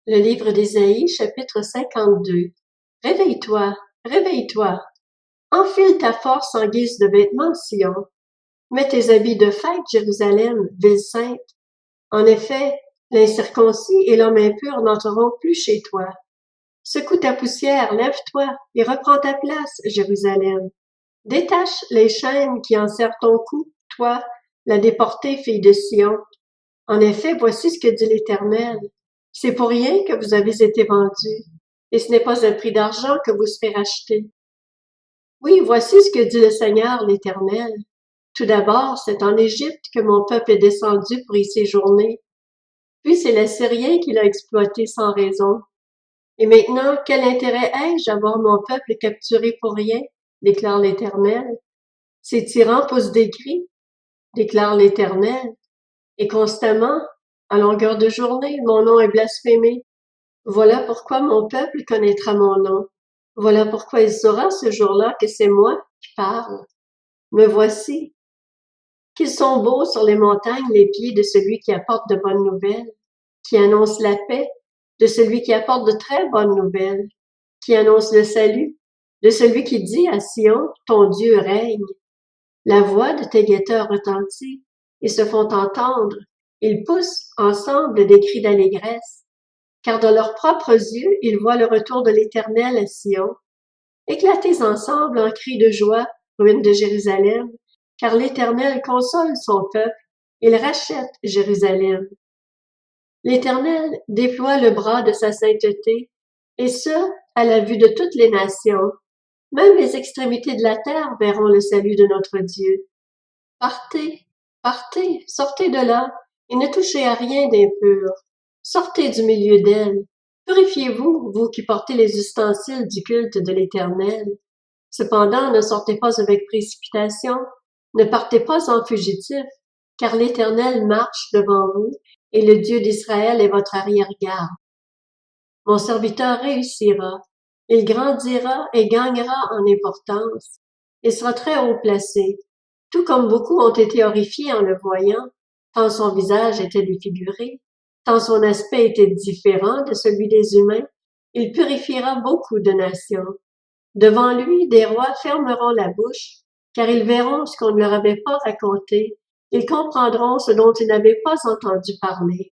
Le livre d'Ésaïe, chapitre 52. Réveille-toi, réveille-toi. Enfile ta force en guise de vêtements, Sion. Mets tes habits de fête, Jérusalem, ville sainte. En effet, l'incirconcis et l'homme impur n'entreront plus chez toi. Secoue ta poussière, lève-toi et reprends ta place, Jérusalem. Détache les chaînes qui enserrent ton cou, toi, la déportée fille de Sion. En effet, voici ce que dit l'Éternel. C'est pour rien que vous avez été vendus, et ce n'est pas un prix d'argent que vous serez rachetés. Oui, voici ce que dit le Seigneur l'Éternel. Tout d'abord, c'est en Égypte que mon peuple est descendu pour y séjourner. Puis c'est l'Assyrien qui l'a exploité sans raison. Et maintenant, quel intérêt ai-je à voir mon peuple capturé pour rien, déclare l'Éternel. Ces tyrans poussent des cris, déclare l'Éternel. Et constamment, à longueur de journée, mon nom est blasphémé. Voilà pourquoi mon peuple connaîtra mon nom. Voilà pourquoi il saura ce jour-là que c'est moi qui parle. Me voici. Qu'ils sont beaux sur les montagnes les pieds de celui qui apporte de bonnes nouvelles, qui annonce la paix, de celui qui apporte de très bonnes nouvelles, qui annonce le salut, de celui qui dit à Sion, ton Dieu règne. La voix de tes guetteurs retentit, ils se font entendre, ils poussent ensemble des cris d'allégresse, car dans leurs propres yeux, ils voient le retour de l'Éternel à Sion. Éclatez ensemble en cris de joie, ruines de Jérusalem, car l'Éternel console son peuple, il rachète Jérusalem. L'Éternel déploie le bras de sa sainteté, et ce, à la vue de toutes les nations. Même les extrémités de la terre verront le salut de notre Dieu. Partez, partez, sortez de là, et ne touchez à rien d'impur. Sortez du milieu d'elle. Purifiez-vous, vous qui portez les ustensiles du culte de l'Éternel. Cependant, ne sortez pas avec précipitation, ne partez pas en fugitif, car l'Éternel marche devant vous, et le Dieu d'Israël est votre arrière-garde. Mon serviteur réussira, il grandira et gagnera en importance, il sera très haut placé, tout comme beaucoup ont été horrifiés en le voyant, tant son visage était défiguré, tant son aspect était différent de celui des humains, il purifiera beaucoup de nations. Devant lui, des rois fermeront la bouche, car ils verront ce qu'on ne leur avait pas raconté, ils comprendront ce dont ils n'avaient pas entendu parler.